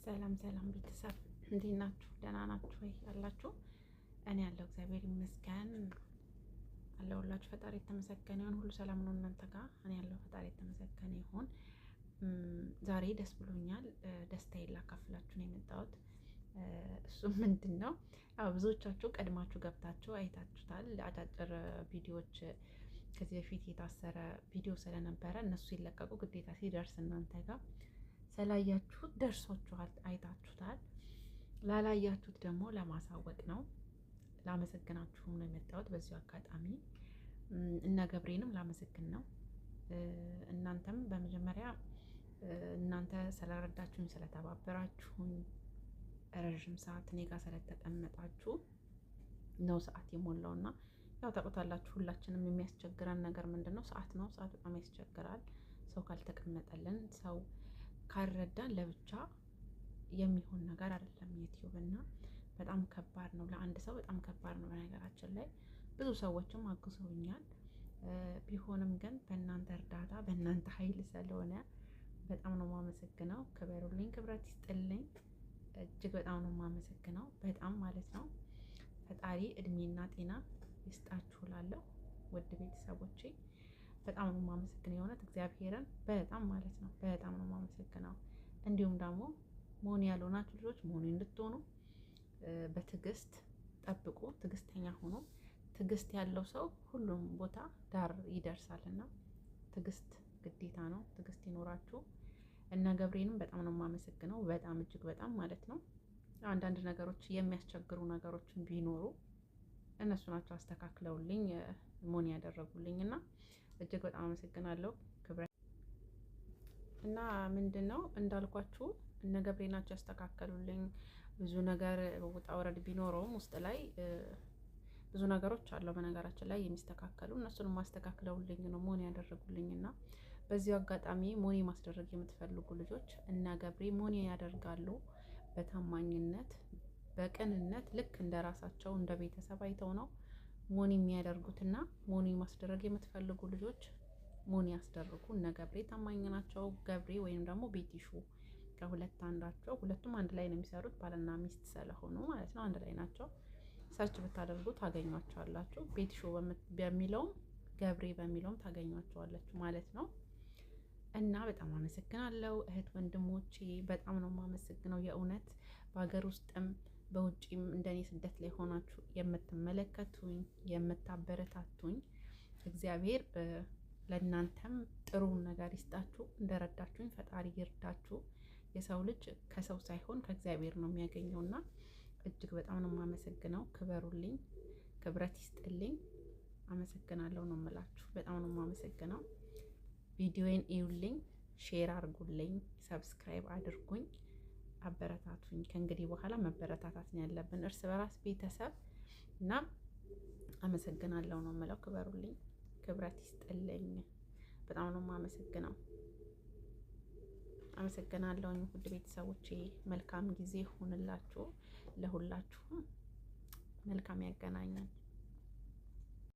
ሰላም ሰላም ቤተሰብ እንዴት ናችሁ? ደህና ናችሁ ወይ? አላችሁ? እኔ ያለው እግዚአብሔር ይመስገን አለሁላችሁ። ፈጣሪ የተመሰገነ ይሁን። ሁሉ ሰላም ነው እናንተ ጋር? እኔ ያለው ፈጣሪ የተመሰገነ ይሁን። ዛሬ ደስ ብሎኛል። ደስታዬን ላካፍላችሁ ነው የመጣሁት። እሱም ምንድን ነው? አዎ ብዙዎቻችሁ ቀድማችሁ ገብታችሁ አይታችሁታል። አጫጭር ቪዲዮዎች ከዚህ በፊት የታሰረ ቪዲዮ ስለነበረ እነሱ ሲለቀቁ ግዴታ ሲደርስ እናንተ ጋር ስላያችሁት ደርሷችኋል፣ አይታችሁታል። ላላያችሁት ደግሞ ለማሳወቅ ነው። ላመሰግናችሁም ነው የመጣሁት በዚሁ አጋጣሚ እና ገብሬንም ላመሰግን ነው። እናንተም በመጀመሪያ እናንተ ስለረዳችሁኝ፣ ስለተባበራችሁኝ፣ ረዥም ሰዓት እኔ ጋር ስለተቀመጣችሁ ነው ሰዓት የሞላውና ያው ታውቁታላችሁ፣ ሁላችንም የሚያስቸግረን ነገር ምንድን ነው? ሰዓት ነው። ሰዓት በጣም ያስቸግራል። ሰው ካልተቀመጠልን፣ ሰው ካልረዳን ለብቻ የሚሆን ነገር አይደለም ዩቲዩብ እና በጣም ከባድ ነው። ለአንድ ሰው በጣም ከባድ ነው። በነገራችን ላይ ብዙ ሰዎችም አግዘውኛል። ቢሆንም ግን በእናንተ እርዳታ በእናንተ ኃይል ስለሆነ በጣም ነው የማመሰግነው። ክበሩልኝ፣ ክብረት ይስጥልኝ። እጅግ በጣም ነው የማመሰግነው። በጣም ማለት ነው። ፈጣሪ እድሜና ጤና ይስጣችሁ እላለሁ። ውድ ቤተሰቦቼ በጣም ነው የማመሰግነው። የሆነት እግዚአብሔርን በጣም ማለት ነው በጣም ነው የማመሰግነው። እንዲሁም ደግሞ መሆን ያልሆናችሁ ልጆች መሆን እንድትሆኑ በትዕግስት ጠብቁ። ትዕግስተኛ ሆኖ ትዕግስት ያለው ሰው ሁሉም ቦታ ዳር ይደርሳልና ትዕግስት ግዴታ ነው። ትዕግስት ይኖራችሁ እና ገብሬንም በጣም ነው የማመሰግነው። በጣም እጅግ በጣም ማለት ነው። አንዳንድ ነገሮች የሚያስቸግሩ ነገሮችን ቢኖሩ እነሱ ናቸው አስተካክለውልኝ ሞን ያደረጉልኝ እና እጅግ በጣም አመሰግናለሁ። ክብረት እና ምንድነው እንዳልኳችሁ እነ ገብሬ ናቸው ያስተካከሉልኝ። ብዙ ነገር ውጣ ወረድ ቢኖረውም ውስጥ ላይ ብዙ ነገሮች አሉ በነገራችን ላይ የሚስተካከሉ፣ እነሱን ማስተካክለውልኝ ነው ሞን ያደረጉልኝ እና በዚሁ አጋጣሚ ሞኒ ማስደረግ የምትፈልጉ ልጆች እነ ገብሬ ሞኒ ያደርጋሉ። በታማኝነት በቅንነት ልክ እንደ ራሳቸው እንደ ቤተሰብ አይተው ነው ሞኒ የሚያደርጉትና ሞኒ ማስደረግ የምትፈልጉ ልጆች ሞኒ ያስደርጉ። እነ ገብሬ ታማኝ ናቸው። ገብሬ ወይም ደግሞ ቤቲሹ ከሁለት አንዳቸው፣ ሁለቱም አንድ ላይ ነው የሚሰሩት ባልና ሚስት ስለሆኑ ማለት ነው። አንድ ላይ ናቸው። ሰርች ብታደርጉ ታገኟቸዋላችሁ። ቤቲሹ በሚለውም ገብሬ በሚለውም ታገኟቸዋላችሁ ማለት ነው። እና በጣም አመሰግናለሁ እህት ወንድሞቼ፣ በጣም ነው የማመሰግነው የእውነት በሀገር ውስጥም በውጪም እንደኔ ስደት ላይ ሆናችሁ የምትመለከቱኝ የምታበረታቱኝ እግዚአብሔር ለእናንተም ጥሩን ነገር ይስጣችሁ። እንደረዳችሁኝ ፈጣሪ ይርዳችሁ። የሰው ልጅ ከሰው ሳይሆን ከእግዚአብሔር ነው የሚያገኘውና እጅግ በጣም ነው የማመሰግነው። ክበሩልኝ፣ ክብረት ይስጥልኝ። አመሰግናለሁ ነው የምላችሁ። በጣም ነው የማመሰግነው። ቪዲዮዬን እዩልኝ፣ ሼር አድርጉልኝ፣ ሰብስክራይብ አድርጉኝ፣ አበረታቱኝ። ከእንግዲህ በኋላ መበረታታት ነው ያለብን እርስ በራስ ቤተሰብ እና አመሰግናለሁ ነው የምለው። ክበሩልኝ፣ ክብረት ይስጥልኝ። በጣም ነው የማመሰግነው። አመሰግናለሁኝ ውድ ቤተሰቦቼ። መልካም ጊዜ ሆንላችሁ። ለሁላችሁም መልካም ያገናኛል።